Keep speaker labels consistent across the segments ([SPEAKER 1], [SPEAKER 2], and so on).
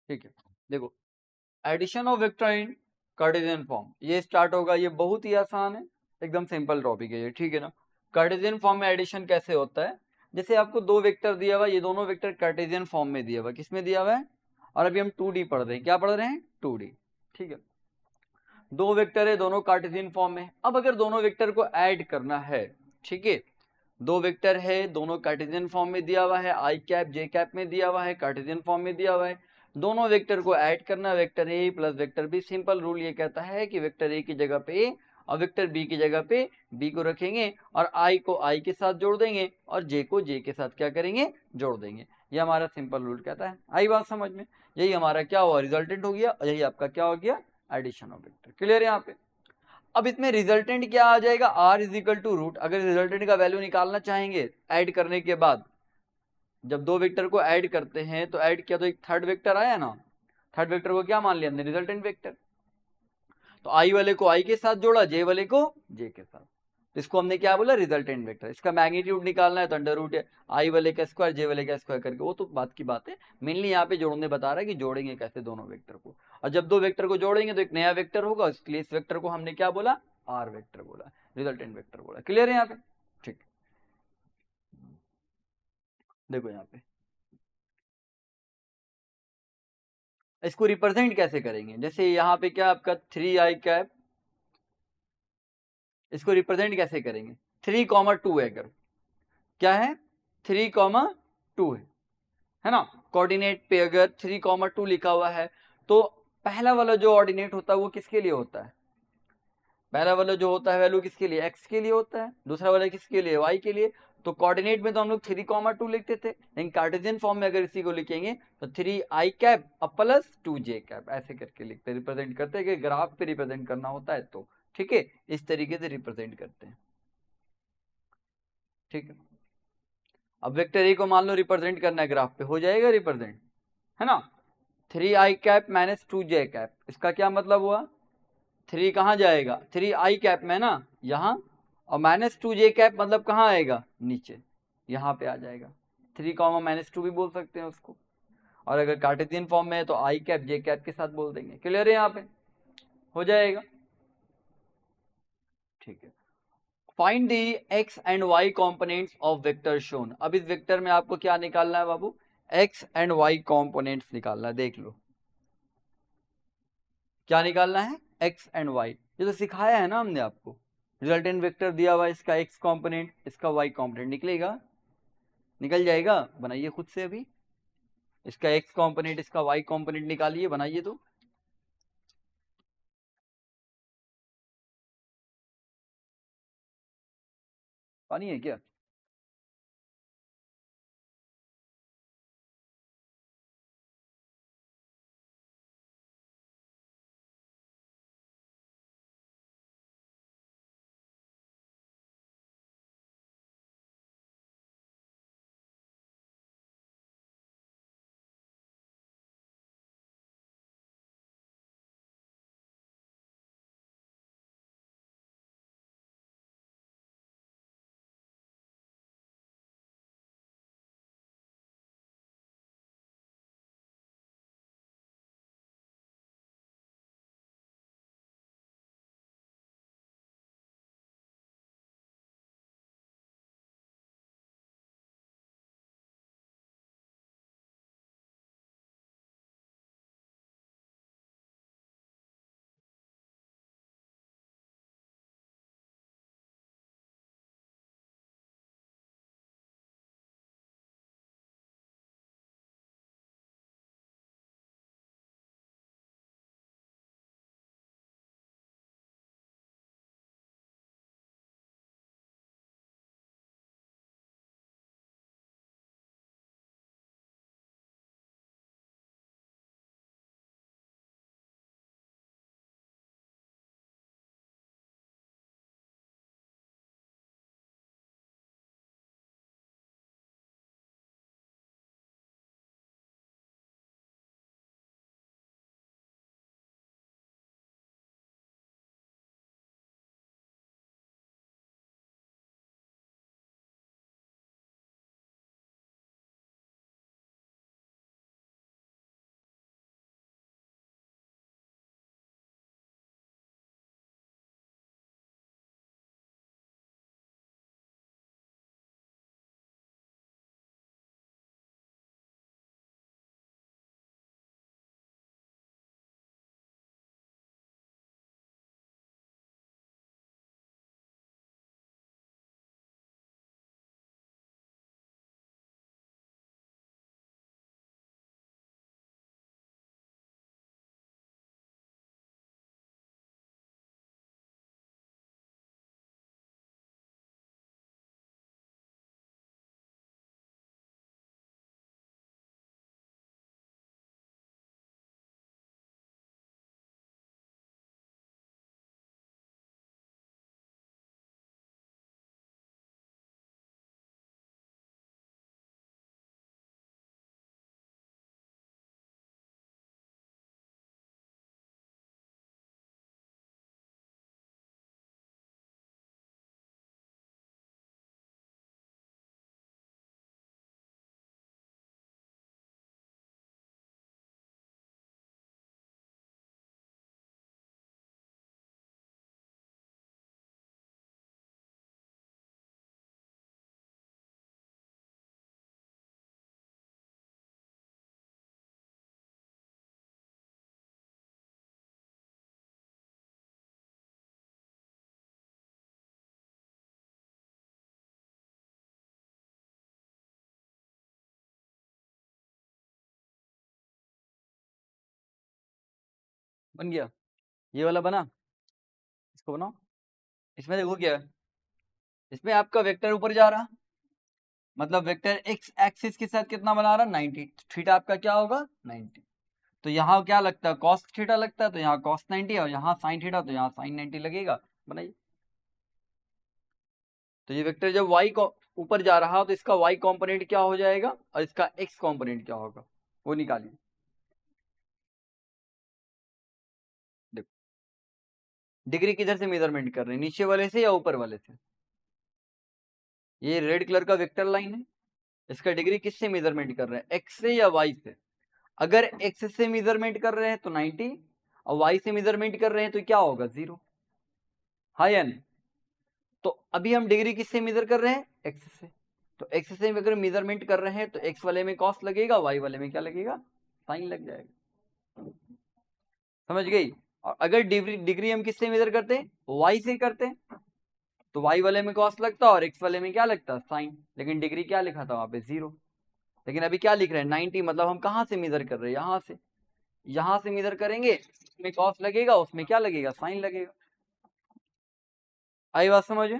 [SPEAKER 1] ठीक है, देखो addition of vector in Cartesian form, ये स्टार्ट होगा, ये बहुत ही आसान है, एकदम सिंपल टॉपिक है ये, ठीक है ना। कार्टेशियन फॉर्म में एडिशन कैसे होता है, जैसे आपको दो वेक्टर दिया हुआ, ये दोनों वेक्टर कार्टेशियन फॉर्म में दिया हुआ, किसमें दिया हुआ है, और अभी हम 2D पढ़ रहे हैं, क्या पढ़ रहे हैं, 2D, ठीक है। दो वेक्टर है, दोनों कार्टेशियन फॉर्म में। अब अगर दोनों वेक्टर को ऐड करना है, ठीक है, दो वेक्टर है, दोनों कार्टेशियन फॉर्म में दिया हुआ है, आई कैप जे कैप में दिया हुआ है, कार्टेशियन फॉर्म में दिया हुआ है, दोनों वेक्टर को ऐड करना, vector A plus vector B. Simple rule ये कहता है कि वेक्टर ए की जगह पे ए और वेक्टर बी की जगह पे बी को रखेंगे, और आई को आई के साथ जोड़ देंगे, और जे को जे के साथ क्या करेंगे, जोड़ देंगे। ये हमारा सिंपल रूल कहता है। आई बात समझ में, यही हमारा क्या हुआ, रिजल्टेंट हो गया, यही आपका क्या हो गया, एडिशन ऑफ वेक्टर। क्लियर है यहाँ पे। अब इसमें रिजल्टेंट क्या आ जाएगा, r is equal to root. अगर रिजल्टेंट का वैल्यू निकालना चाहेंगे ऐड करने के बाद, जब दो वेक्टर को ऐड करते हैं तो ऐड किया तो एक थर्ड वेक्टर आया ना, थर्ड वेक्टर को क्या मान लिया हमने, रिजल्टेंट वेक्टर। तो आई वाले को आई के साथ जोड़ा, जे वाले को जे के साथ, तो इसको हमने क्या बोला, रिजल्टेंट वेक्टर। इसका मैग्नीट्यूड निकालना है तो अंडर रूट है आई वाले का स्क्वायर जे वाले का स्क्वायर करके, वो तो बात की बात है, मेनली यहाँ पे जोड़ने बता रहा है कि जोड़ेंगे कैसे दोनों वेक्टर को। और जब दो वेक्टर को जोड़ेंगे तो एक नया वेक्टर होगा, इसलिए इस वेक्टर को हमने क्या बोला, आर वेक्टर बोला, रिजल्टेंट वेक्टर बोला। क्लियर है यहाँ पे, ठीक। देखो यहाँ पे इसको रिप्रेजेंट कैसे करेंगे, जैसे यहाँ पे क्या आपका 3i कैप, इसको रिप्रेजेंट कैसे करेंगे, 3,2 है, अगर क्या है 3,2 है ना, कोऑर्डिनेट पे अगर 3,2 लिखा हुआ है, तो पहला वाला जो ऑर्डिनेट होता है वो किसके लिए होता है, पहला वाला जो होता है वैल्यू किसके लिए, x के लिए होता है, दूसरा वाला किसके लिए, y के लिए। तो कोऑर्डिनेट में तो हम लोग 3,2 लिखते थे, लेकिन कार्टेशियन फॉर्म में अगर इसी को लिखेंगे तो 3i cap plus 2j cap ऐसे करके लिखते हैं, रिप्रेजेंट करते हैं कि ग्राफ पे रिप्रेजेंट करना होता है तो, ठीक है, इस तरीके से रिप्रेजेंट करते हैं, ठीक है। अब वेक्टर ए को मान लो रिप्रेजेंट करना है ग्राफ पे, हो जाएगा रिप्रेजेंट, है ना। 3i cap minus 2j cap, इसका क्या मतलब हुआ, 3 कहाँ जाएगा, 3i कैप में ना यहाँ, और माइनस 2j कैप मतलब कहाँ आएगा, नीचे, यहाँ पे आ जाएगा। 3 कॉमा माइनस 2 भी बोल सकते हैं उसको, और अगर कार्टेशियन फॉर्म में है तो आई कैप जे कैप के साथ बोल देंगे। क्लियर है यहाँ पे, हो जाएगा, ठीक है। Find the X and Y components of vector shown. अब इस वेक्टर में आपको क्या निकालना है बाबू, एक्स एंड वाई कॉम्पोनेंट्स निकालना है, देख लो क्या निकालना है, एक्स एंड वाई। ये तो सिखाया है ना हमने आपको, रिजल्टेंट वेक्टर दिया हुआ, इसका एक्स कॉम्पोनेंट इसका वाई कॉम्पोनेंट निकलेगा, निकल जाएगा, बनाइए खुद से अभी, इसका एक्स कॉम्पोनेंट इसका वाई कॉम्पोनेंट निकालिए, बनाइए तो। पानी है क्या। बन गया, ये वाला बना, इसको बनाओ। इसमें देखो क्या है, इसमें आपका वेक्टर ऊपर जा रहा, मतलब वेक्टर एक्स एक्सिस के साथ कितना बना रहा, 90, थीटा आपका क्या होगा 90। तो यहाँ क्या लगता है, कॉस थीटा लगता है, तो यहाँ कॉस 90, और यहाँ साइन थीटा, तो यहाँ साइन 90 लगेगा। बनाइए। तो ये वेक्टर जब y को ऊपर जा रहा तो इसका y कंपोनेंट क्या हो जाएगा और इसका x कंपोनेंट क्या होगा, वो निकालिए। देखो डिग्री किधर से मेजरमेंट कर रहे हैं, नीचे वाले से या ऊपर वाले से। ये रेड कलर का वेक्टर लाइन है, इसका डिग्री किससे मेजरमेंट कर रहे हैं, x से या y से। अगर x से मेजरमेंट कर रहे हैं तो 90, और y से मेजरमेंट कर रहे हैं तो क्या होगा 0। हाँ या नहीं। तो अभी हम डिग्री किससे मेजर कर रहे हैं, x से। तो x से अगर मेजरमेंट कर रहे हैं तो x वाले में कॉस लगेगा, y वाले में क्या लगेगा, साइन लग जाएगा। समझ गई। और अगर डिग्री हम किससे मेजर करते हैं, y से करते हैं, तो y वाले में कॉस लगता और x वाले में क्या लगता, साइन। लेकिन डिग्री क्या लिखा था वहां पे 0। लेकिन अभी क्या लिख रहे हैं 90, मतलब हम कहाँ से मेजर कर रहे हैं, यहाँ से। यहाँ से मेजर करेंगे, उसमें कॉस लगेगा, उसमें क्या लगेगा, साइन लगेगा। आई बात समझ में।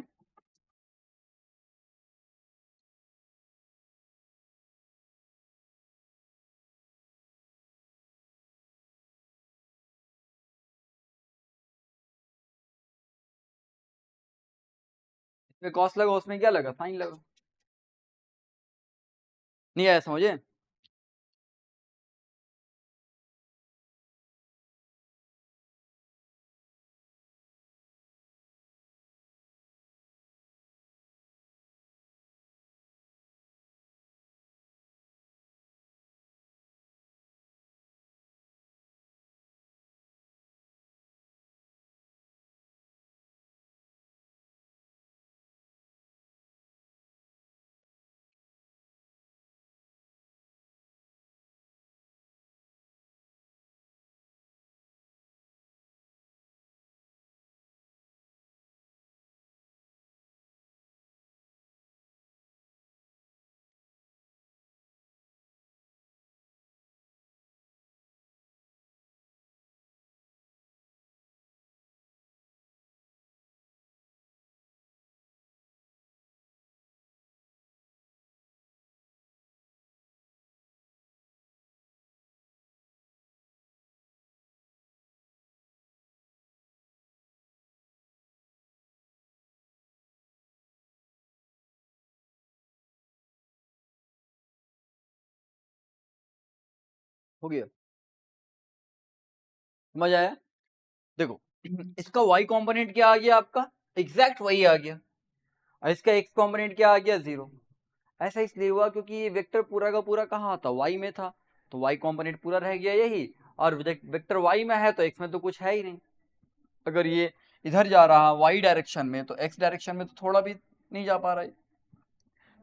[SPEAKER 1] इसमें कॉस लगा, उसमें क्या लगा, साइन लगा। नहीं आया समझे। हो गया, समझ आया। देखो इसका y कंपोनेंट क्या आ गया आपका, एग्जैक्ट वही आ गया, और इसका x कंपोनेंट क्या आ गया 0। ऐसा इसलिए हुआ क्योंकि ये वेक्टर पूरा का पूरा कहाँ था, y में था, तो y कंपोनेंट पूरा रह गया यही। और वेक्टर y में है तो x में तो कुछ है ही नहीं। अगर ये इधर जा रहा y डायरेक्शन में तो x डायरेक्शन में तो थोड़ा भी नहीं जा पा रहा है,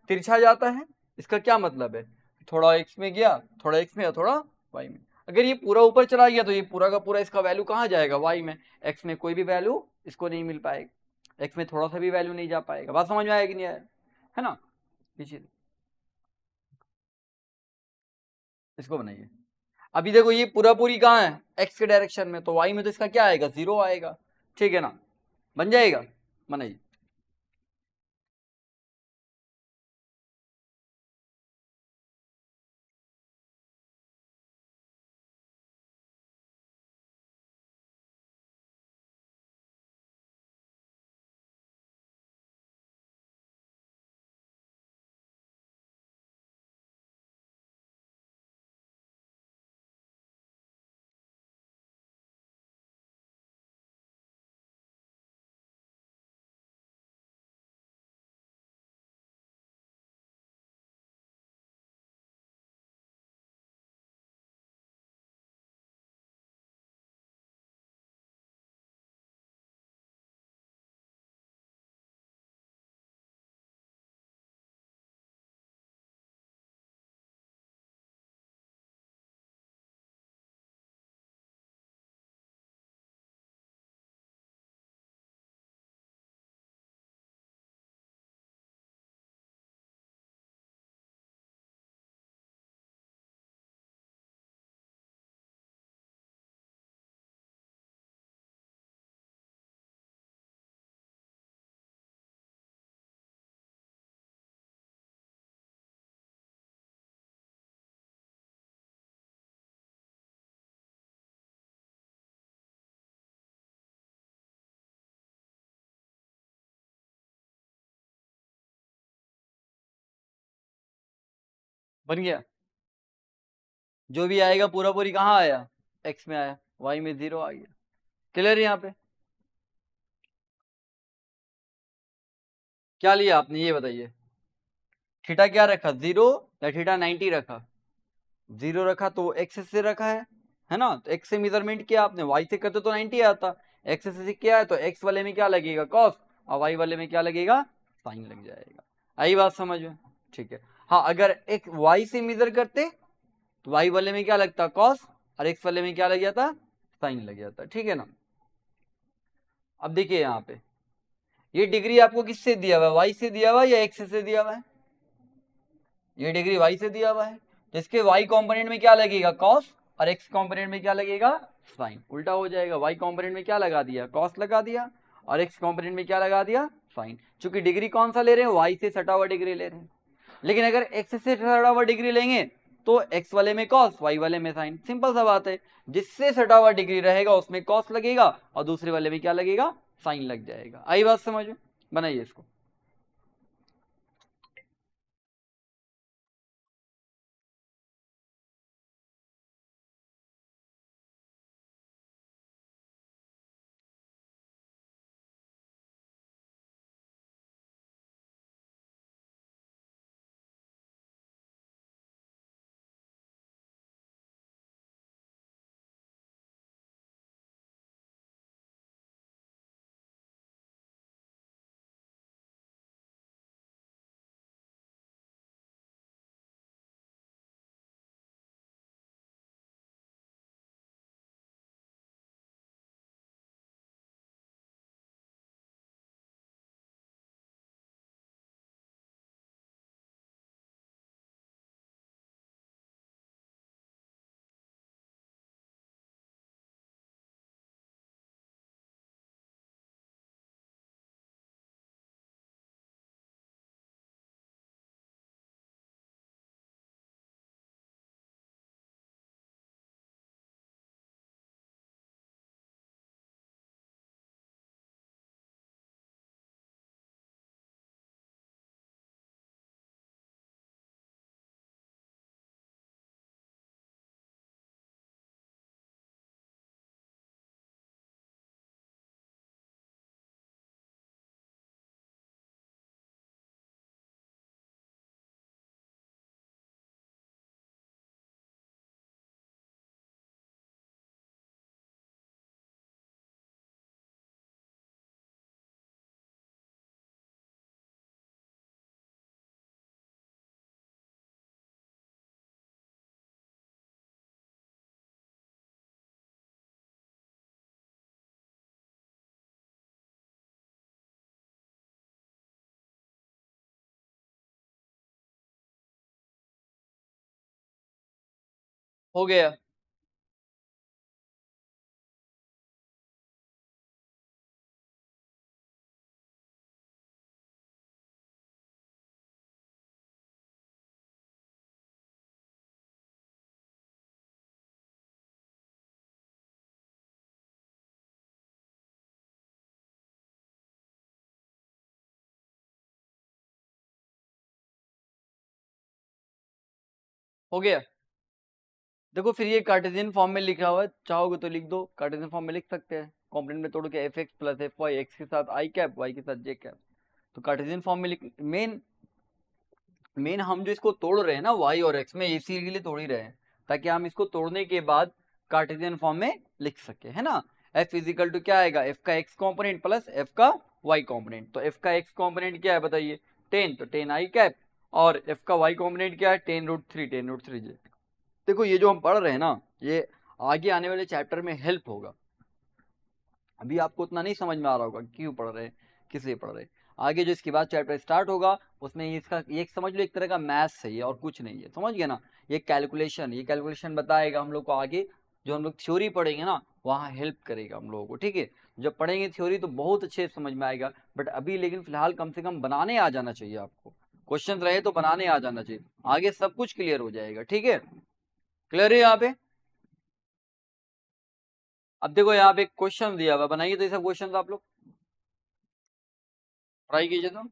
[SPEAKER 1] तिरछा जाता है। इसका क्या मतलब है, थोड़ा x में गया, थोड़ा x में, थोड़ा y में। अगर ये पूरा ऊपर चला गया तो ये पूरा का पूरा इसका वैल्यू कहाँ जाएगा, y में। x में कोई भी वैल्यू इसको नहीं मिल पाएगा, x में थोड़ा सा भी वैल्यू नहीं जा पाएगा। बात समझ में आएगी नहीं आया, है ना। पीछे इसको बनाइए। अभी देखो ये पूरा पूरी कहाँ है, x के डायरेक्शन में, तो y में तो इसका क्या आएगा, 0 आएगा। ठीक है ना, बन जाएगा। बनाइए। बन गया। जो भी आएगा पूरा पूरी कहाँ आया, एक्स में आया, वाई में 0 आ गया। क्लियर है यहाँ पे? क्या लिया आपने ये बताइए। थीटा क्या रखा, 0 या थीटा 90 रखा? 0 रखा तो एक्स से रखा है ना। तो एक्स से मेजरमेंट किया आपने, वाई से करते तो 90 आता। एक्स से किया है तो एक्स वाले में क्या लगेगा, कॉस, और वाई वाले में क्या लगेगा, साइन लग जाएगा। आई बात समझ में? ठीक है। हाँ, अगर एक वाई से मेजर करते तो वाई वाले में क्या लगता, कॉस, और एक्स वाले में क्या लग जाता, साइन लग जाता। ठीक है ना। अब देखिए यहाँ पे ये डिग्री आपको किससे दिया हुआ है, वाई से दिया हुआ है या एक्स से दिया हुआ है? ये डिग्री वाई से दिया हुआ है, तो इसके वाई कॉम्पोनेंट में क्या लगेगा, कॉस, और एक्स कॉम्पोनेंट में क्या लगेगा, साइन। उल्टा हो जाएगा, वाई कॉम्पोनेंट में क्या लगा दिया, कॉस लगा दिया, और एक्स कॉम्पोनेंट में क्या लगा दिया, साइन। चूंकि डिग्री कौन सा ले रहे हैं, वाई से सटा हुआ डिग्री ले रहे हैं। लेकिन अगर एक्स से सटा हुआ डिग्री लेंगे तो एक्स वाले में कॉस, वाई वाले में साइन। सिंपल सा बात है, जिससे सटा हुआ डिग्री रहेगा उसमें कॉस लगेगा और दूसरे वाले में क्या लगेगा, साइन लग जाएगा। आई बात समझ में? बनाइए इसको। हो गया। हो गया। देखो फिर ये कार्टेशियन फॉर्म में लिखा हुआ है, चाहोगे तो लिख दो, कार्टेशियन फॉर्म में लिख सकते हैं। कॉम्पोनेंट में तोड़ के F X plus F Y, X के साथ आई कैप, वाई के साथ जे कैप। तो कार्टेशियन फॉर्म में लिख, मेन मेन हम जो इसको तोड़ रहे हैं ना वाई और एक्स में, इसी के लिए तोड़ ही रहे हैं, ताकि हम इसको तोड़ने के बाद कार्टेशियन फॉर्म में लिख सके, है ना। एफ इजिकल टू क्या आएगा, एफ का एक्स कॉम्पोनेंट प्लस एफ का वाई कॉम्पोनेंट। तो एफ का एक्स कॉम्पोनेंट क्या है बताइए, 10, तो 10 आई कैप, और एफ का वाई कॉम्पोनेंट क्या है, 10√3, 10√3 जे। देखो ये जो हम पढ़ रहे हैं ना, ये आगे आने वाले चैप्टर में हेल्प होगा। अभी आपको उतना नहीं समझ में आ रहा होगा क्यों पढ़ रहे हैं, किस लिए पढ़ रहे हैं। आगे जो इसके बाद चैप्टर स्टार्ट होगा उसमें इसका ये समझ लो एक तरह का मैथ्स है ये, और कुछ नहीं है, समझ गए ना। ये कैलकुलेशन बताएगा हम लोग को आगे, जो हम लोग थ्योरी पढ़ेंगे ना वहाँ हेल्प करेगा हम लोगों को। ठीक है, जब पढ़ेंगे थ्योरी तो बहुत अच्छे से समझ में आएगा, बट अभी लेकिन फिलहाल कम से कम बनाने आ जाना चाहिए आपको। क्वेश्चन रहे तो बनाने आ जाना चाहिए, आगे सब कुछ क्लियर हो जाएगा। ठीक है, क्लियर है यहाँ पे? अब देखो यहाँ पे क्वेश्चन दिया हुआ, बनाइए तो ये सब क्वेश्चन आप लोग ट्राई कीजिए तो।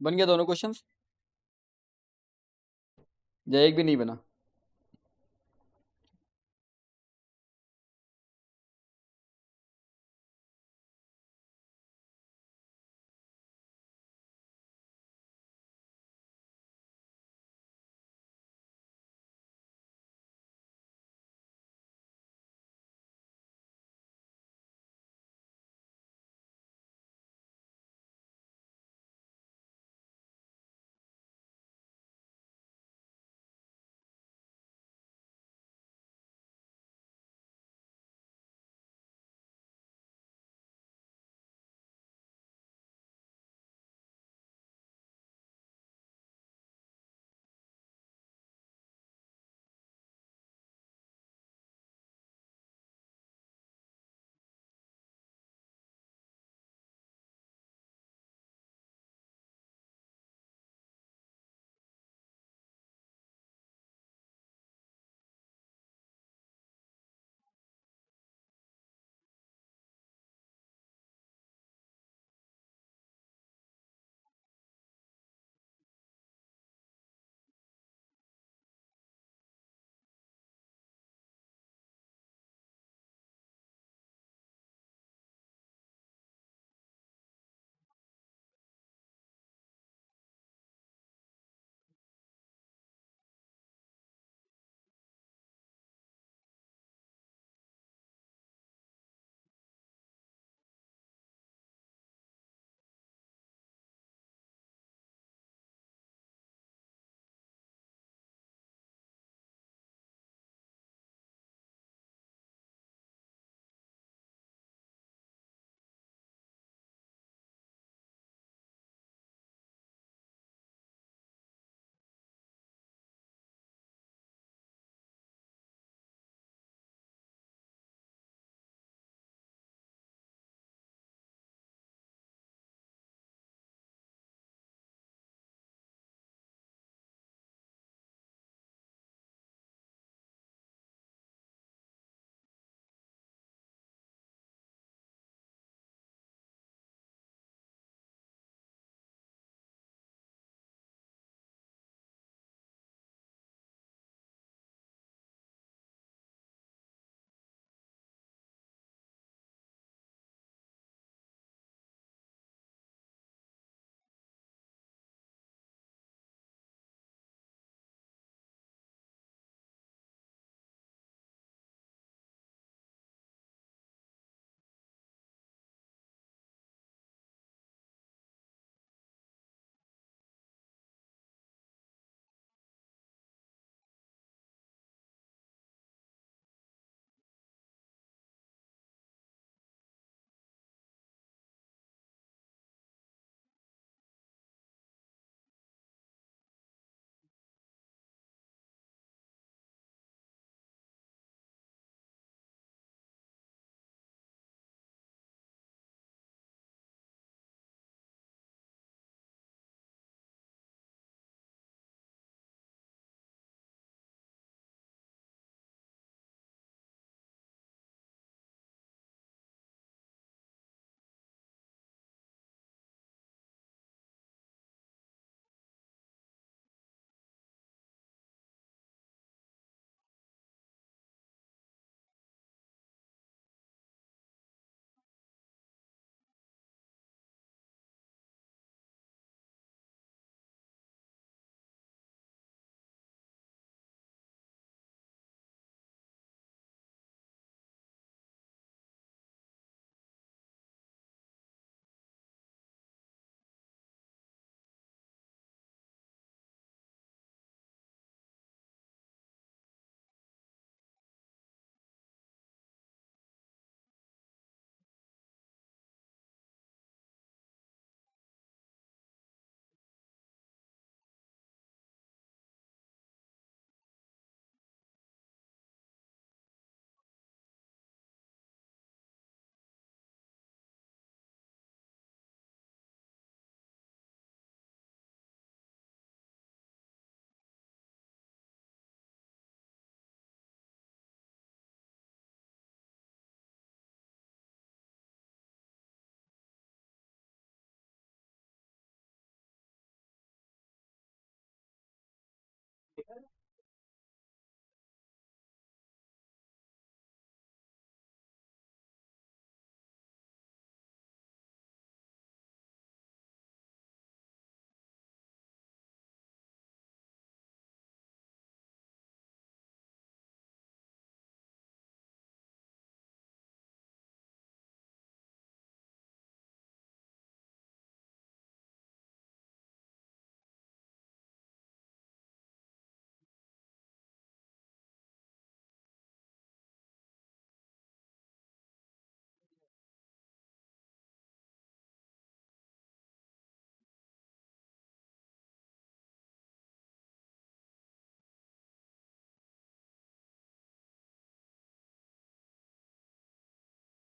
[SPEAKER 1] बन गया दोनों क्वेश्चंस या एक भी नहीं बना?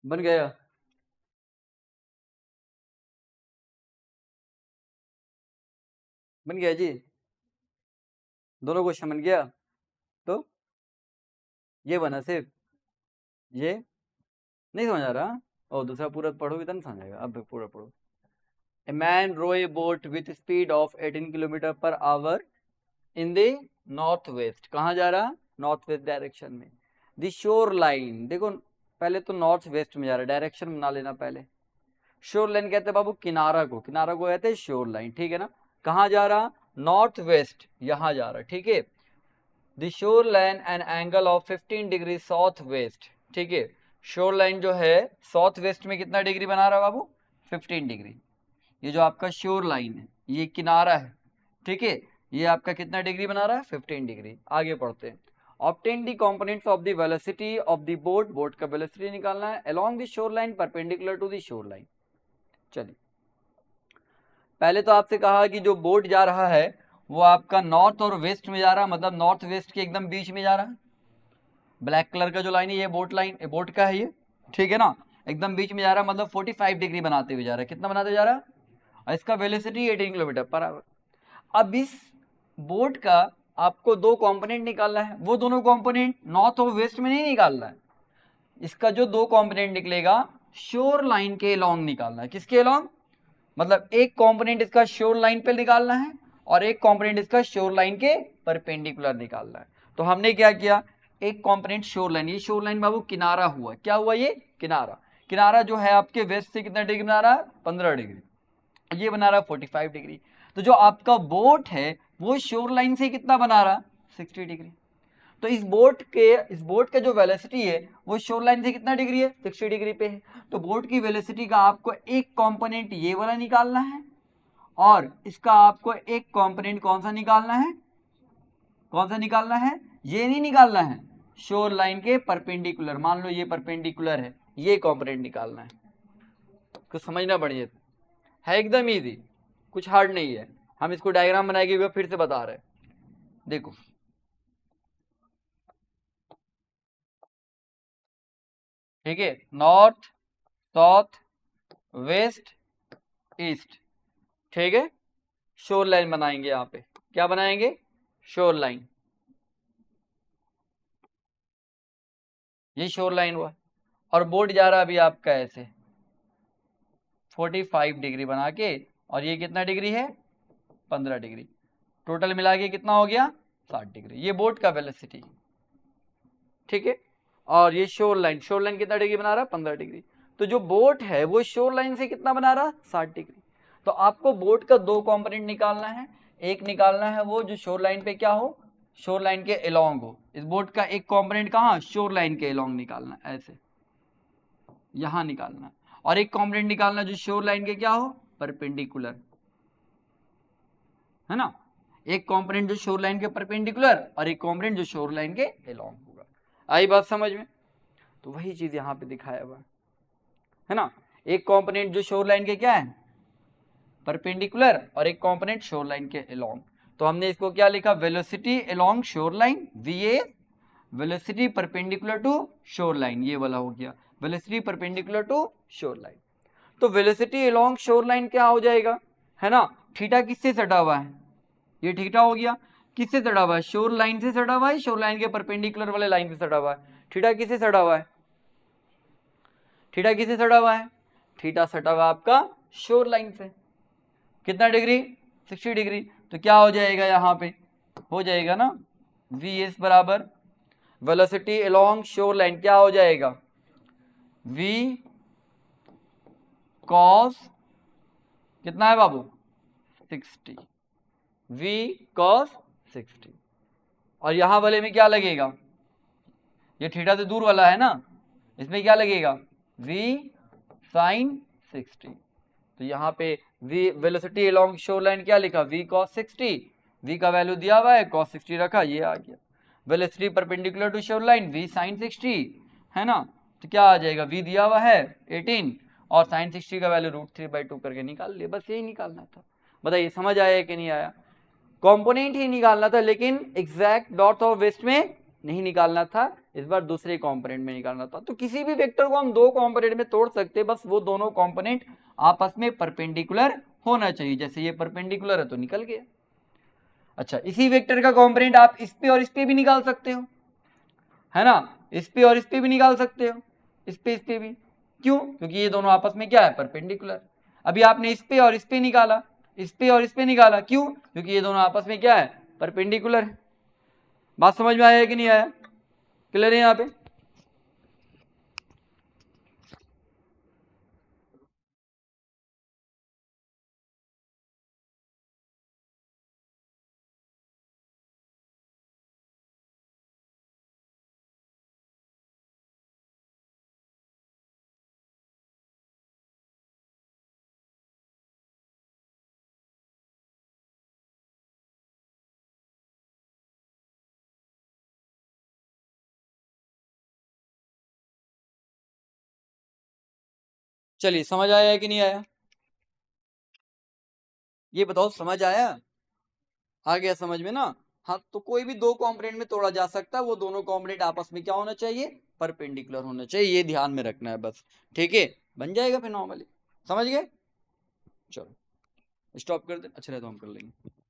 [SPEAKER 1] बन गया? बन गया जी, दोनों क्वेश्चन बन गया। तो ये बना सिर्फ, ये नहीं समझ आ रहा? और दूसरा पूरा पढ़ोगे तब समझ आएगा। अब पूरा पढ़ो। A man row a boat with speed of 18 kilometre per hour in the north west. कहाँ जा रहा? नॉर्थ वेस्ट डायरेक्शन में। द शोर लाइन, देखो पहले तो नॉर्थ वेस्ट में जा रहा है, डायरेक्शन बना लेना पहले। शोर लाइन कहते हैं बाबू किनारा को, किनारा को कहते हैं शोर लाइन, ठीक है ना। कहाँ जा रहा? नॉर्थ वेस्ट, यहाँ जा रहा, ठीक है। The shore line an angle of 15 degree south west, ठीक है। शोर लाइन जो है साउथ वेस्ट में कितना डिग्री बना रहा है बाबू? 15 डिग्री। ये जो आपका शोर लाइन है, ये किनारा है, ठीक है, ये आपका कितना डिग्री बना रहा है? 15 डिग्री। आगे पढ़ते हैं। Obtain the components of the velocity of the boat, boat का वेलोसिटी निकालना है along the shore line perpendicular to the shore line. चलिए, पहले तो आपसे कहा कि जो बोट जा रहा है वो आपका नॉर्थ और वेस्ट में जा रहा है, मतलब नॉर्थ वेस्ट के एकदम बीच में जा रहा है। ब्लैक कलर का जो लाइन है ये बोट लाइन, बोट का है ये, ठीक है ना। एकदम बीच में जा रहा है, मतलब 45 डिग्री बनाते हुए जा रहा है। कितना बनाते जा रहा है? और इसका वेलोसिटी 18 किलोमीटर पर आवर। अब इस बोट का आपको दो कंपोनेंट निकालना है, वो दोनों कंपोनेंट नॉर्थ और वेस्ट में नहीं निकालना है। इसका जो दो कंपोनेंट निकलेगा शोर लाइन के अलोंग निकालना है। किसके अलोंग? मतलब एक कंपोनेंट इसका शोर लाइन पे निकालना है और एक कंपोनेंट इसका शोर लाइन के परपेंडिकुलर निकालना है। तो हमने क्या किया, एक कंपोनेंट शोर लाइन, ये शोर लाइन बाबू किनारा हुआ, क्या हुआ? ये किनारा। किनारा जो है आपके वेस्ट से कितना डिग्री बना रहा है? 15 डिग्री। ये बना रहा है 45 डिग्री। तो जो आपका बोट है वो शोर लाइन से कितना बना रहा? 60 डिग्री। तो इस बोट का जो वेलोसिटी है वो शोर लाइन से कितना डिग्री है? 60 डिग्री पे है। तो बोट की वेलोसिटी का आपको एक कंपोनेंट ये वाला निकालना है और इसका आपको एक कंपोनेंट कौन सा निकालना है? कौन सा निकालना है? ये नहीं निकालना है, शोर लाइन के परपेंडिकुलर। मान लो ये परपेंडिकुलर है, ये कंपोनेंट निकालना है। कुछ समझना बढ़िया है, एकदम इजी, कुछ हार्ड नहीं है। हम इसको डायग्राम बनाएंगे हुए फिर से बता रहे हैं। देखो ठीक है, नॉर्थ साउथ वेस्ट ईस्ट, ठीक है। शोर लाइन बनाएंगे यहाँ पे, क्या बनाएंगे? शोर लाइन। ये शोर लाइन हुआ और बोट जा रहा अभी आपका ऐसे 45 डिग्री बना के, और ये कितना डिग्री है? 15 डिग्री। टोटल मिला के कितना हो गया? 60 डिग्री। ये बोट का वेलोसिटी, ठीक है। और ये शोर लाइन, शोर लाइन कितना डिग्री बना रहा? 15 डिग्री। तो जो बोट है वो शोर लाइन से कितना बना रहा? 60 डिग्री। तो आपको बोट का दो कंपोनेंट निकालना है। एक निकालना है वो जो शोर लाइन पे क्या हो? शोर लाइन के अलोंग हो। इस बोट का एक कंपोनेंट कहाँ? शोर लाइन के अलोंग निकालना, ऐसे यहां निकालना। और एक कंपोनेंट निकालना जो शोर लाइन के क्या हो? परपेंडिकुलर, है ना। एक कंपोनेंट जो शोर लाइन के परपेंडिकुलर और एक कंपोनेंट जो शोर लाइन के अलोंग होगा। आई बात समझ में? तो वही चीज यहाँ पे दिखाया हुआ है ना। एक कंपोनेंट जो शोर लाइन के क्या है? परपेंडिकुलर, और एक कंपोनेंट शोर लाइन के अलोंग। तो हमने इसको क्या लिखा? Velocity along shore line, VA। Velocity perpendicular to shore line, ये वाला हो गया velocity perpendicular to shore line. तो वेलोसिटी अलोंग शोर लाइन क्या हो जाएगा, है ना। थीटा किससे सटा हुआ है? ये थीटा हो गया। किससे सटा हुआ है? शोर लाइन से सटा हुआ है, शोर लाइन के परपेंडिकुलर वाले लाइन से सटा हुआ है। थीटा किससे सटा हुआ है? थीटा किससे सटा हुआ है? थीटा सटा हुआ आपका शोर लाइन से। कितना डिग्री? 60 डिग्री। तो क्या हो जाएगा यहाँ पे? हो जाएगा ना VS बराबर वेलोसिटी अलोंग शोर लाइन, क्या हो जाएगा? V cos कितना है बाबू? 60। V cos 60। और यहां वाले में क्या लगेगा? ये थीटा से दूर वाला है ना, इसमें क्या लगेगा? V sin 60। तो यहाँ पे V velocity along shore line क्या लिखा? V cos 60। V का वैल्यू दिया हुआ है, cos 60 रखा, ये आ गया। Velocity perpendicular to shore line V sin 60, है ना। तो क्या आ जाएगा? V दिया हुआ है 18 और sin 60 का वैल्यू √3/2 करके निकाल लिया। बस यही निकालना था। बताइए समझ आया कि नहीं आया? कंपोनेंट ही निकालना था, लेकिन एग्जैक्ट नॉर्थ और वेस्ट में नहीं निकालना था, इस बार दूसरे कंपोनेंट में निकालना था। तो किसी भी वेक्टर को हम दो कंपोनेंट में तोड़ सकते हैं, बस वो दोनों कंपोनेंट आपस में परपेंडिकुलर होना चाहिए। जैसे ये परपेंडिकुलर है तो निकल गया। अच्छा, इसी वेक्टर का कंपोनेंट आप इस पे और इस पे भी निकाल सकते हो, है ना, इस पे और इस पे भी निकाल सकते हो, इस पे भी। क्यों? क्योंकि ये दोनों आपस में क्या है, परपेंडिकुलर। अभी आपने इस पे और इस पे निकाला, इस पे और इस पे निकाला, क्यों? क्योंकि ये दोनों आपस में क्या है, परपेंडिकुलर है। बात समझ में आया कि नहीं आया? क्लियर है यहाँ पे? चलिए, समझ आया कि नहीं आया? ये बताओ, समझ आया? आ गया समझ में ना? हाँ, तो कोई भी दो कंपोनेंट में तोड़ा जा सकता है, वो दोनों कंपोनेंट आपस में क्या होना चाहिए, परपेंडिकुलर होना चाहिए। ये ध्यान में रखना है बस, ठीक है? बन जाएगा फिर नॉर्मली। समझ गए? चलो स्टॉप कर दे, अच्छा रहता हम कर लेंगे।